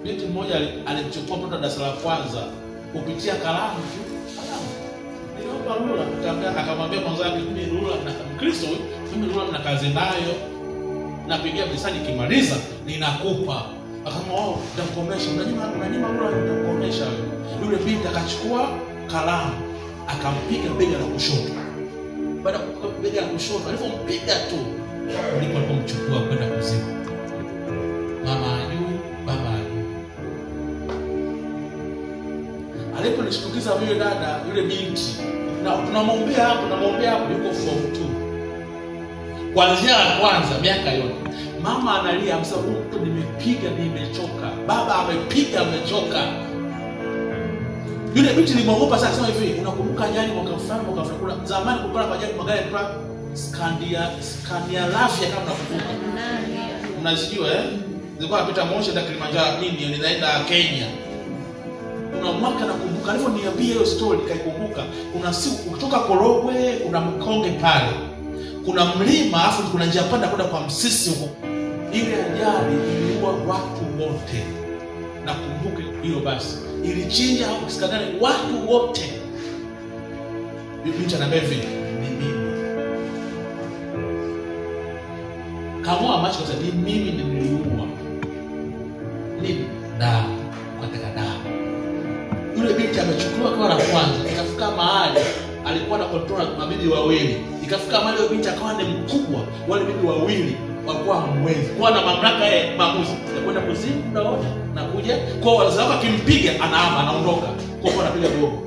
Binti mmoja alichukua mtoto darasa la kwanza kupitia kalamu tu. Niliomba rula, akamwambia mwenzake, mimi rula na Mkristo, mimi rula na kazi nayo. Napigia message kimaliza ninakupa. Akamwambia wao nitakukomesha. Unanyima rula nitakukomesha wewe. Yule binti akachukua kalamu akampiga bega la kushoto. Baada ya kupiga bega la kushoto, alipompiga tu ndipo alipomchukua kwenda kuzimu. Mama ajui, baba ajui. Aliponishtukiza yule dada, yule binti, na tunamwombea hapo yuko form 2. Kuanzia kwanza miaka yote. Mama analia, amesema mtu nimepiga nimechoka. Baba amepiga amechoka. Yule binti nilimwogopa sana, sema hivi, unakumbuka ajali mwaka fulani kuna zamani kulikuwa na magari ya Scania Lafia kama unakumbuka. Unazijua zilikuwa napita Moshi na Kilimanjaro nini ninaenda Kenya. Kuna mwaka nakumbuka alivyoniambia hiyo story kaikumbuka. Kuna siku kutoka Korogwe kuna Mkonge pale. Kuna mlima afu kuna njia panda kwenda kwa Msisi huko. Ile ajali iliua watu wote. Nakumbuka hilo basi. Ilichinja hapo Skandani watu wote. Bibi anambia hivi, ni mimi. Kama macho sasa ni mimi niliua. Nini? Damu, katika damu. Yule binti amechukua kwa la kwanza, ikafika mahali alikuwa na control mabibi wawili. Ikafika mahali yule binti akawa ni mkubwa, wale bibi wawili walikuwa hamwezi. Kwa na mamlaka ya maamuzi ya kwenda kuzimu muda wote na kuja kwa wazao akimpiga anaama anaondoka. Kwa anapiga gogo.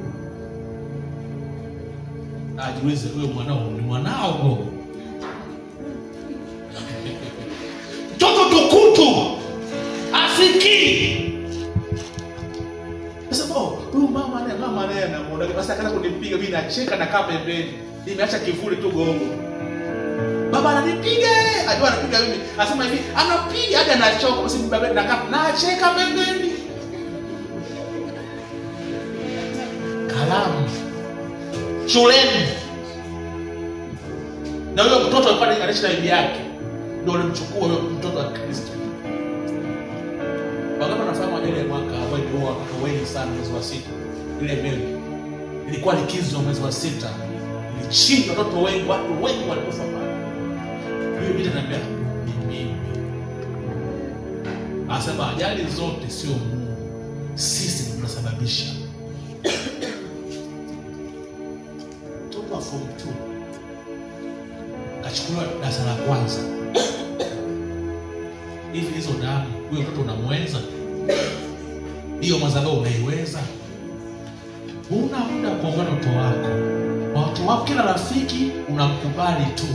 Ajiulize huyo mwanao gogo. Mtoto tukutu asikii. Sasa huyu mama naye anamuona basi akaanza kunipiga mimi nacheka na kaa pembeni. Nimeacha kivuli tu gogo. Baba ananipiga, ajua anapiga mimi. Anasema hivi, anapiga hadi anachoka basi baba nacheka pembeni. Kalamu. Shuleni. Na huyo mtoto alikuwa anaishi na bibi yake. Ndio alimchukua huyo mtoto wa Kristo. Wangapi wanafahamu ajali ya mwaka ambao watoto wengi sana mwezi wa 6. Ile mbele. Ilikuwa likizo mwezi wa 6. Ilichinja watoto wengi, watu wengi walikufa pale. Hiyo binti anambia mimi. Asema ajali zote sio Mungu. Sisi tunasababisha. Toka form 2. Kachukua darasa la kwanza. Hivi hizo damu, huyo mtoto unamweza? Hiyo madhabahu unaiweza? Huna muda kuongana na mtoto wako. Watu wako kila rafiki unamkubali tu.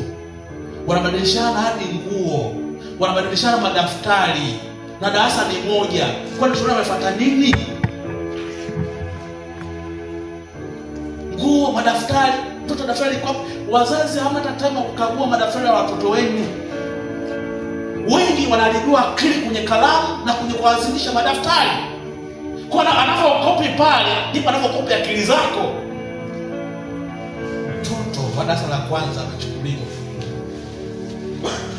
Wanabadilishana hadi nguo. Wanabadilishana madaftari. Na darasa ni moja. Kwani shule wamefuata nini? Nguo, madaftari, mtoto daftari kwa wazazi hawana time kukagua madaftari ya watoto wenu. Wengi wanalibua akili kwenye kalamu na kwenye kuanzisha madaftari. Kwa anapokopi pale, ndipo anapokopi akili zako. Mtoto wa darasa la kwanza anachukuliwa.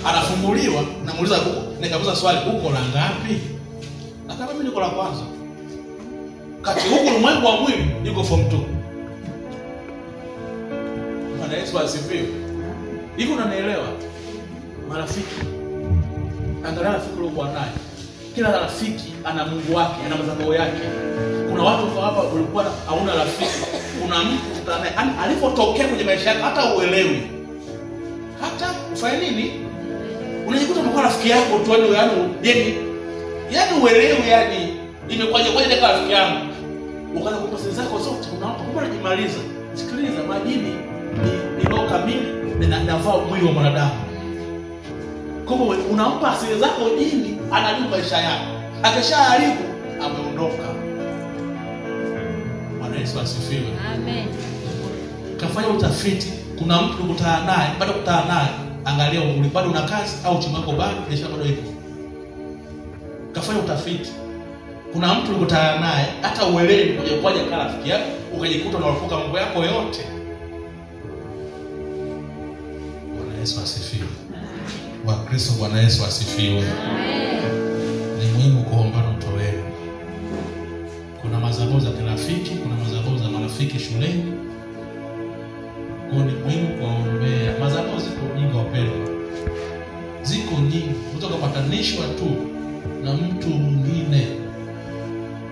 Anafunguliwa, namuuliza nikamuuliza swali, uko la ngapi? Akasema mimi niko la kwanza. Kati huko ulimwengu wa mwili niko form 2. Bwana Yesu asifiwe. Hivi unanielewa? Marafiki. Angalia rafiki uliokuwa naye. Kila rafiki ana Mungu wake, ana madhabahu yake. Kuna watu kwa hapa ulikuwa hauna rafiki. Kuna mtu utanaye alipotokea kwenye maisha yako hata uelewi. Hata ufanye nini? Unajikuta umekuwa rafiki yako tu yani uelewi yani imekwaje kwaje kwa rafiki yangu. Ukaanza kupa siri zako zote unaomba kumbe unajimaliza. Sikiliza majini ni roho kamili inavaa mwili wa mwanadamu. Kama unampa siri zako jini anajua maisha yako. Akishaharibu ameondoka. Bwana Yesu asifiwe. Amen. Kafanya utafiti, kuna mtu ukutana naye, bado kukutana naye, angalia umri bado una kazi au chuma yako bado biashara bado ipo. Kafanya utafiti. Kuna mtu ukutana naye hata uelewi kwaje kama rafiki yako, ukajikuta unarufuka mambo yako yote. Bwana Yesu asifiwe. Wa Kristo Bwana Yesu asifiwe. Amen. Ni muhimu kuomba na mtoto wenu. shuleni. Kwa ni muhimu kuwaombea. Madhabahu ziko nyingi wapendwa. Ziko nyingi. Mtu akapatanishwa tu na mtu mwingine.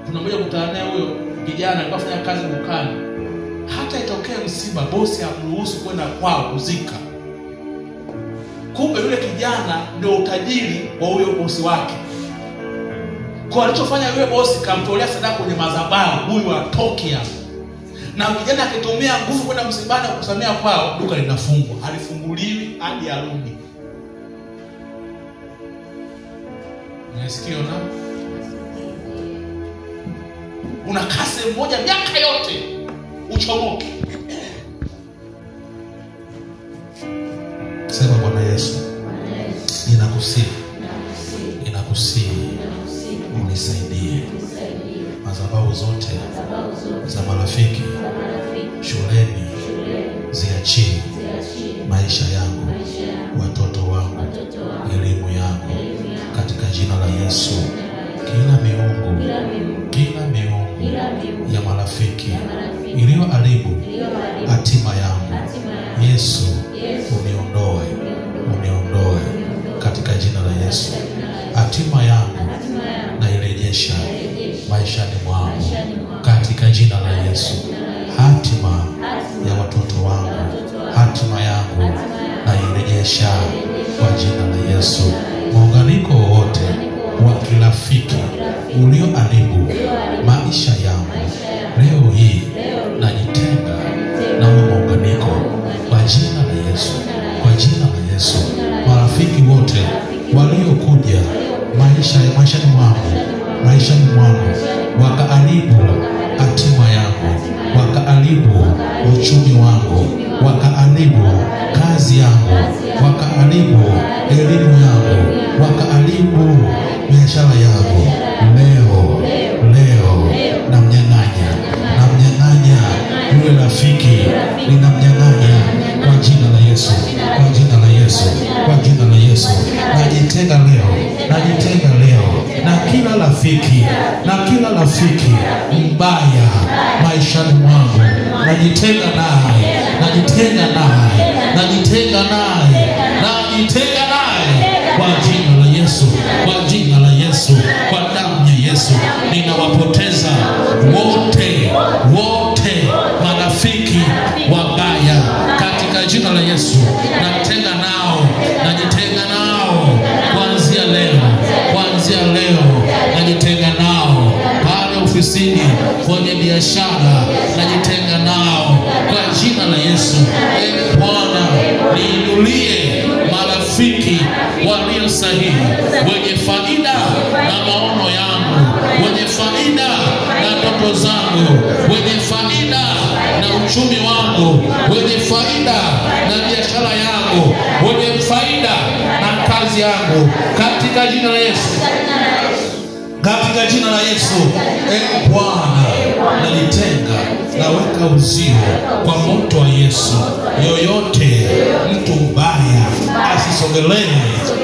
Kuna mmoja kutana naye, huyo kijana alikuwa anafanya kazi dukani. Hata itokea msiba, bosi amruhusu kwenda kwao kuzika. Kumbe yule kijana ndio utajiri wa huyo bosi wake. Kwa alichofanya yule bosi, kamtolea sadaka kwenye madhabahu, huyu atoke hapo. Na kijana akitumia nguvu kwenda msibani kusamea kwao, duka linafungwa. Halifunguliwi hadi arudi. Unasikia na? Unakaa sehemu moja miaka yote uchomoke. Sema Bwana Yesu, ninakusihi unisaidie madhabahu zote za marafiki shuleni ziachie maisha yangu, watoto wangu, elimu yangu, katika jina la Yesu. Kila miungu ya marafiki iliyoharibu hatima yangu, Yesu uniondoe katika jina la Yesu. Hatima yangu na irejesha maishani mwangu katika jina la Yesu. Hatima ya watoto wangu, hatima yangu na irejesha kwa jina la Yesu. Muunganiko wote wa kirafiki ulioharibu maisha yangu, leo hii najitenga na muunganiko kwa jina la Yesu, kwa jina la Yesu. Marafiki wote waliokuja maishani mwangu wakaharibu hatima yangu, wakaharibu uchumi wangu, wakaharibu kazi yangu, wakaharibu elimu yangu, wakaharibu biashara yangu, leo namnyang'anya yule rafiki, ninamnyang'anya kwa jina la Yesu, kwa jina la Yesu, kwa jina la Yesu. Najitenga leo na kila rafiki mbaya maishani mwangu. Najitenga naye kwa jina la Yesu, kwa jina la Yesu, kwa damu ya Yesu. Ninawapoteza wote marafiki wabaya katika jina la Yesu. Najitenga nao kuanzia leo najitenga nao. Pale ofisini, kwenye biashara, najitenga nao kwa jina la Yesu. Bwana, niinulie marafiki walio sahihi, wenye faida na maono yangu, wenye faida na ndoto zangu, wenye faida na uchumi wangu, wenye faida na biashara yangu, wenye faida na kazi yangu, katika jina la Yesu. Katika jina la Yesu. Bwana, najitenga, naweka uzio kwa moto wa Yesu. Yoyote mtu mbaya asisogelee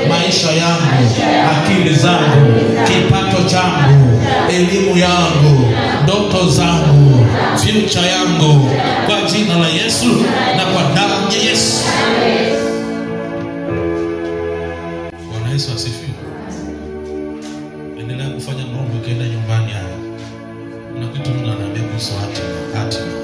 maisha yangu, akili zangu, kipato changu, elimu yangu, ndoto zangu, future yangu, kwa jina la Yesu na kwa damu ya Yesu. Bwana Yesu asifiwe. Endelea kufanya mambo, ukienda nyumbani hapa. Kuna kitu Mungu ananiambia kuhusu hatima.